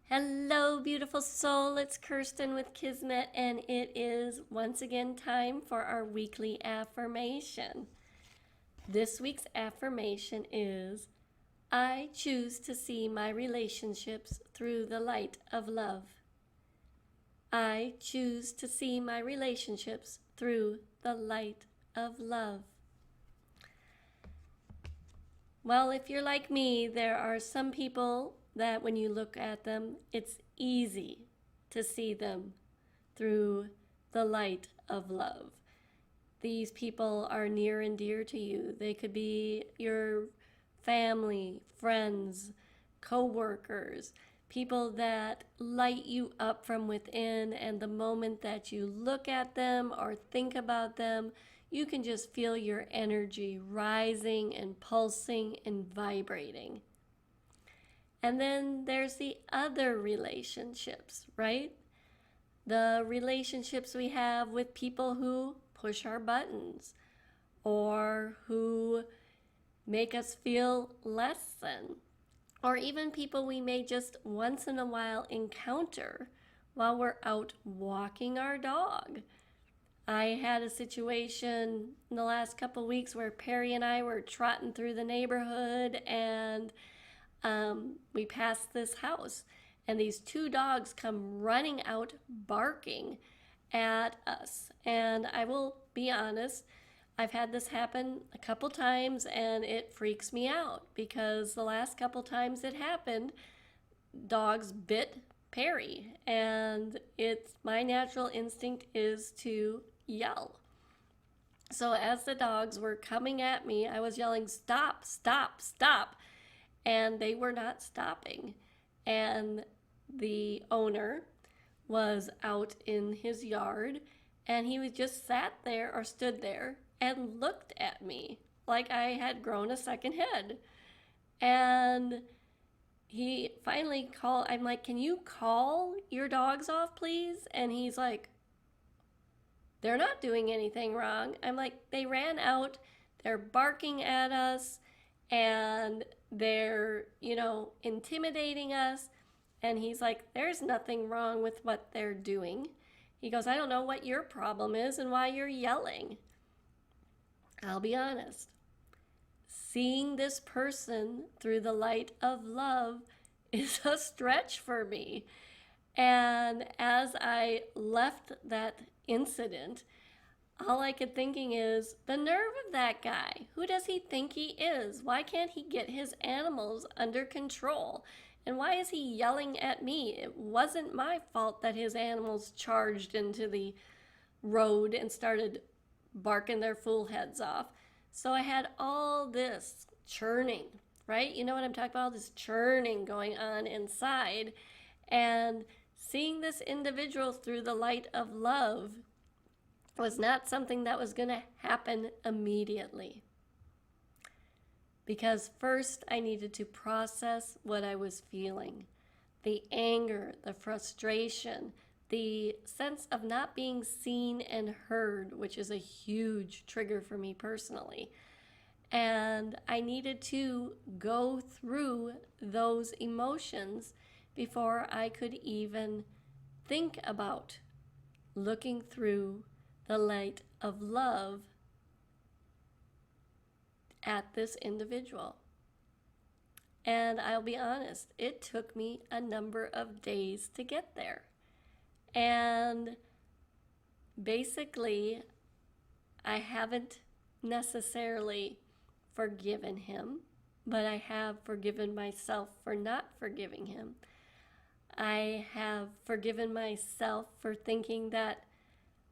Hello, beautiful soul. It's Kirsten with Kismet, and it is once again time for our weekly affirmation. This week's affirmation is I choose to see my relationships through the light of love. I choose to see my relationships through the light of love. Well, if you're like me, there are some people that when you look at them, it's easy to see them through the light of love. These people are near and dear to you. They could be your family, friends, co-workers, people that light you up from within, and the moment that you look at them or think about them, you can just feel your energy rising and pulsing and vibrating. And then there's the other relationships, right? The relationships we have with people who push our buttons or who make us feel less than, or even people we may just once in a while encounter while we're out walking our dog. I had a situation in the last couple of weeks where Perry and I were trotting through the neighborhood and we passed this house, and these two dogs come running out barking at us. And I will be honest, I've had this happen a couple times and it freaks me out because the last couple times it happened, dogs bit Perry, and it's my natural instinct is to yell. So as the dogs were coming at me, I was yelling, "Stop, stop, stop." And they were not stopping. And the owner was out in his yard, and he was just sat there or stood there and looked at me like I had grown a second head. And he finally called, I'm like, "Can you call your dogs off, please?" And he's like, "They're not doing anything wrong." I'm like, "They ran out, they're barking at us, and they're, intimidating us." And he's like, "There's nothing wrong with what they're doing." He goes, "I don't know what your problem is and why you're yelling." I'll be honest. Seeing this person through the light of love is a stretch for me. And as I left that incident, all I could thinking is the nerve of that guy. Who does he think he is? Why can't he get his animals under control? And why is he yelling at me? It wasn't my fault that his animals charged into the road and started barking their fool heads off. So I had all this churning, right? You know what I'm talking about? All this churning going on inside. And seeing this individual through the light of love was not something that was going to happen immediately. Because first I needed to process what I was feeling, the anger, the frustration, the sense of not being seen and heard, which is a huge trigger for me personally. And I needed to go through those emotions before I could even think about looking through the light of love at this individual. And I'll be honest, it took me a number of days to get there. And basically, I haven't necessarily forgiven him, but I have forgiven myself for not forgiving him. I have forgiven myself for thinking that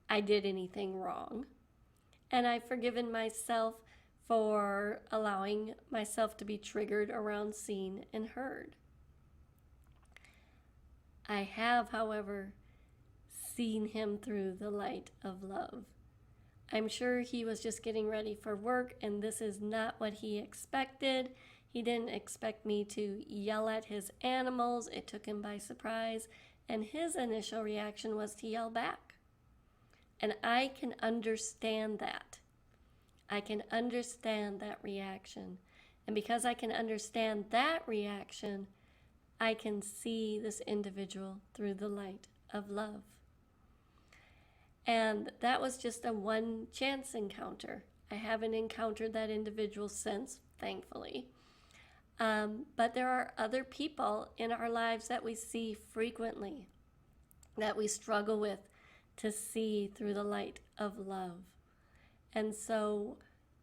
I did anything wrong. And I've forgiven myself for allowing myself to be triggered around seen and heard. I have, however, seen him through the light of love. I'm sure he was just getting ready for work, and this is not what he expected. He didn't expect me to yell at his animals. It took him by surprise, and his initial reaction was to yell back. And I can understand that. I can understand that reaction. And because I can understand that reaction, I can see this individual through the light of love. And that was just a one chance encounter. I haven't encountered that individual since, thankfully. But there are other people in our lives that we see frequently, that we struggle with to see through the light of love. And so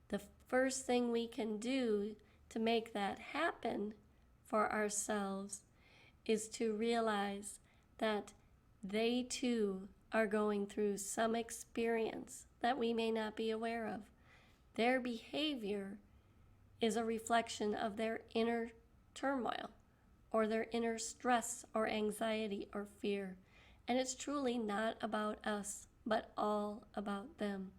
the first thing we can do to make that happen for ourselves is to realize that they too are going through some experience that we may not be aware of. Their behavior is a reflection of their inner turmoil or their inner stress or anxiety or fear. And it's truly not about us, but all about them.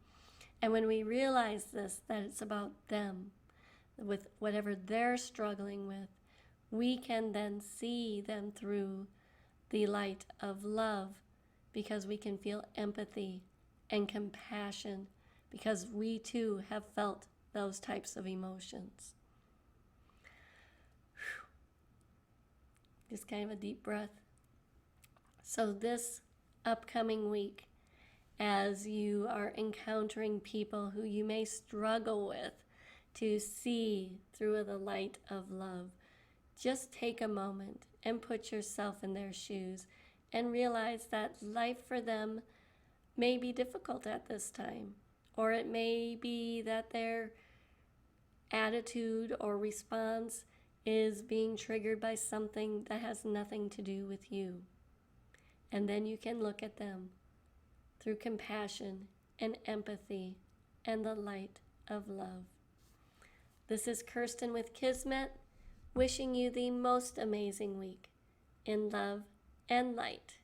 And when we realize this, that it's about them, with whatever they're struggling with, we can then see them through the light of love, because we can feel empathy and compassion, because we too have felt those types of emotions. Just kind of a deep breath. So this upcoming week, as you are encountering people who you may struggle with to see through the light of love, just take a moment and put yourself in their shoes and realize that life for them may be difficult at this time, or it may be that their attitude or response is being triggered by something that has nothing to do with you. And then you can look at them through compassion and empathy and the light of love. This is Kirsten with Kismet, wishing you the most amazing week in love and light.